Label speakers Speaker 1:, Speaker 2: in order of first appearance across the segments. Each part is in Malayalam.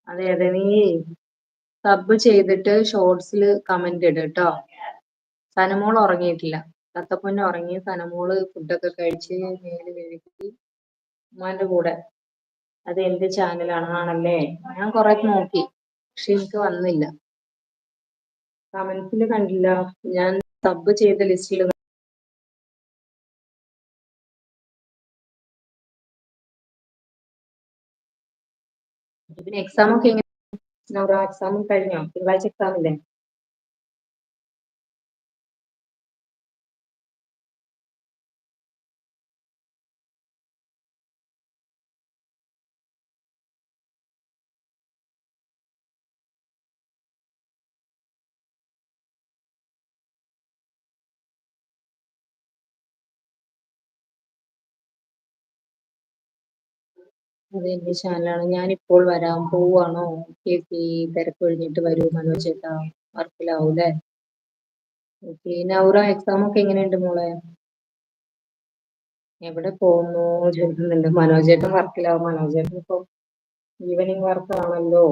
Speaker 1: അതെ അതെ നീ സബ് ചെയ്തിട്ട് ഷോർട്സിൽ കമന്റ് ഇട് കേട്ടോ. സനമോൾ ഉറങ്ങിയിട്ടില്ല. തത്തപ്പൊന്ന് ഉറങ്ങി. സനമോള് ഫുഡൊക്കെ കഴിച്ച് മേല് കഴുകി ഉമ്മാന്റെ കൂടെ. അത് എന്ത് ചാനലാണ് ആണല്ലേ? ഞാൻ കൊറേ നോക്കി, പക്ഷെ എനിക്ക് വന്നില്ല. കമന്റ്സിൽ കണ്ടില്ല. ഞാൻ സബ് ചെയ്ത ലിസ്റ്റിൽ. പിന്നെ എക്സാം ഒക്കെ എങ്ങനെ? എക്സാം കഴിഞ്ഞോ? തിങ്കളാഴ്ച എക്സാം ഇല്ലേ? അത് എന്റെ ചാനലാണ്. ഞാൻ ഇപ്പോൾ വരാം. പോവാണോ? ഓക്കെ തിരക്ക് ഒഴിഞ്ഞിട്ട് വരൂ മനോജ് ചേട്ടാ. വർക്കിലാവൂലേ? ഓക്കെ. നൗറ എക്സാം ഒക്കെ എങ്ങനെയുണ്ട് മോളെ? എവിടെ പോകുന്നു ചോദിക്കുന്നുണ്ട്. മനോജേട്ടൻ വർക്കിലാവും. മനോജേട്ടൻ ഇപ്പൊ ഈവനിങ് വർക്ക് ആണല്ലോ.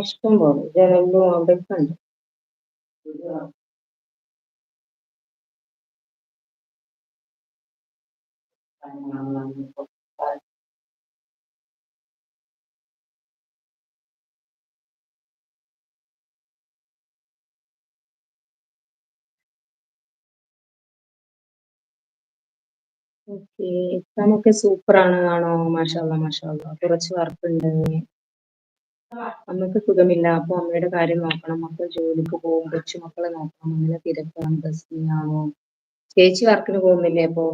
Speaker 1: ഇഷ്ടം പോലെ ജനലും അവിടെയൊക്കെ ഉണ്ട്. ഓക്കെ. എക്സാം ഒക്കെ സൂപ്പർ ആണ് ആണോ? മാഷാഅല്ലാ മാഷാഅല്ലാ. കുറച്ച് വർക്ക് ഉണ്ട്. അമ്മക്ക് സുഖമില്ല. അപ്പൊ അമ്മയുടെ കാര്യം നോക്കണം. മക്കൾ ജോലിക്ക് പോകും. കൊച്ചുമക്കളെ നോക്കണം. അങ്ങനെ തിരക്കാണ്. ബസ്സിനാണോ? ചേച്ചി വർക്കിന് പോകുന്നില്ലേ അപ്പൊ?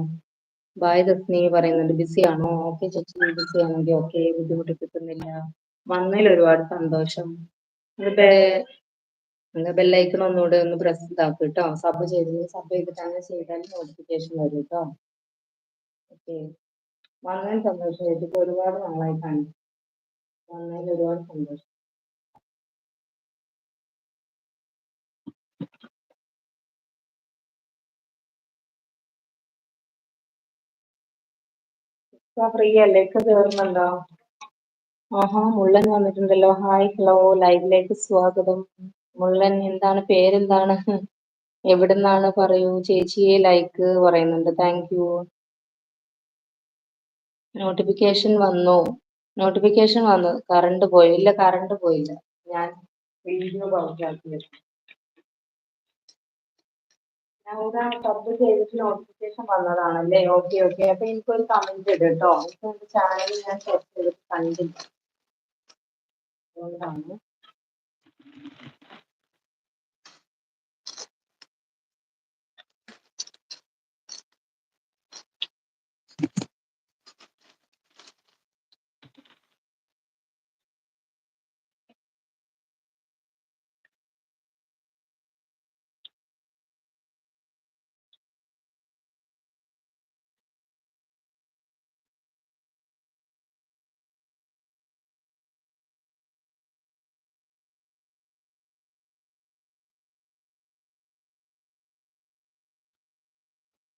Speaker 1: ബായ് ദസ്നി പറയുന്നുണ്ട്. ബിസി ആണോ? ഓക്കെ ചേച്ചി, ബിസി ആണെങ്കിൽ ഓക്കെ. ബുദ്ധിമുട്ട് കിട്ടുന്നില്ല. വന്നതിൽ ഒരുപാട് സന്തോഷം. നിങ്ങൾ ബെല്ലൈക്കൺ ഒന്നുകൂടെ ഒന്ന് പ്രസ് ഇതാക്കും കേട്ടോ. സബ് ചെയ്തിട്ട് അങ്ങനെ ചെയ്താൽ നോട്ടിഫിക്കേഷൻ വരും കേട്ടോ. ഓക്കെ. വന്നതിൽ സന്തോഷം ചേച്ചി. ഇപ്പൊ ഒരുപാട് നാളായിട്ടാണ്. വന്നതിൽ ഒരുപാട് സന്തോഷം. ഫ്രീ അല്ലേ? ഒക്കെ കേറുന്നുണ്ടോ? ആഹാ, മുള്ളൻ വന്നിട്ടുണ്ടല്ലോ. ഹായ് ഹലോ, ലൈവിലേക്ക് സ്വാഗതം. മുള്ളൻ എന്താണ്, പേരെന്താണ്, എവിടുന്നാണ് പറയൂ. ചേച്ചിയെ ലൈക്ക് പറയുന്നുണ്ട്. Thank you. നോട്ടിഫിക്കേഷൻ വന്നു. നോട്ടിഫിക്കേഷൻ വന്നു. കറണ്ട് പോയി. ഇല്ല, കറണ്ട് പോയില്ല. ഞാൻ വീഡിയോ പൗസാക്കി. സബ് ചെയ്തിട്ട് നോട്ടിഫിക്കേഷൻ വന്നതാണല്ലേ? Okay okay. അപ്പൊ എനിക്കൊരു കമന്റ് ഇട് കേട്ടോ. എനിക്ക് എന്റെ ചാനൽ ഞാൻ സെർച്ച് ചെയ്തിട്ട് കണ്ടില്ല, അതുകൊണ്ടാണ്.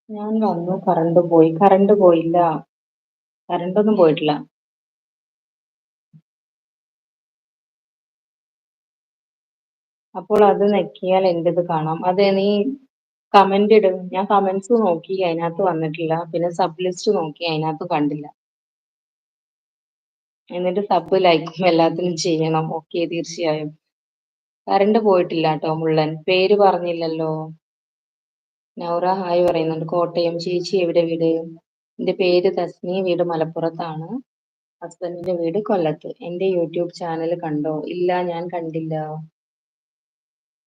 Speaker 1: ഞാൻ വന്നു, കറണ്ട് പോയി. കറണ്ട് പോയില്ല. കറണ്ടൊന്നും പോയിട്ടില്ല. അപ്പോൾ അത് നെക്കിയാൽ എന്റേത് കാണാം. അതെ, നീ കമന്റ് ഇടും. ഞാൻ കമന്റ്സ് നോക്കി, അതിനകത്ത് വന്നിട്ടില്ല. പിന്നെ സബ് ലിസ്റ്റ് നോക്കി, അതിനകത്ത് കണ്ടില്ല. എന്നിട്ട് സബ് ലൈക്കും എല്ലാത്തിനും ചെയ്യണം. ഓക്കെ, തീർച്ചയായും. കറണ്ട് പോയിട്ടില്ല കേട്ടോ മുള്ളൻ. പേര് പറഞ്ഞില്ലല്ലോ. നൗറ ഹായ് പറയുന്നുണ്ട്. കോട്ടയം. ചേച്ചി എവിടെ വീട്? എന്റെ പേര് തസ്നി. വീട് മലപ്പുറത്താണ്. ഹസ്ബൻഡിന്റെ വീട് കൊല്ലത്ത്. എന്റെ യൂട്യൂബ് ചാനൽ കണ്ടോ? ഇല്ല, ഞാൻ കണ്ടില്ല.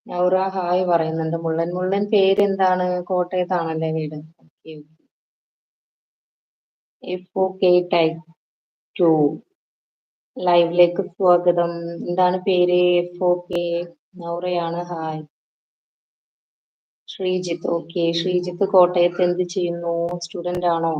Speaker 1: നൗറ ഹായ് പറയുന്നുണ്ട്. മുള്ളൻ. മുള്ളൻ പേരെന്താണ്? കോട്ടയത്താണല്ലേ വീട്? ഓക്കെ. Okay type 2. ലൈവിലേക്ക് സ്വാഗതം. എന്താണ് പേര്? ഓക്കെ. നൗറയാണ്. ഹായ്. ശ്രീജിത്ത്. ഓക്കെ. ശ്രീജിത്ത് കോട്ടയത്ത് എന്ത് ചെയ്യുന്നു? സ്റ്റുഡന്റ് ആണോ?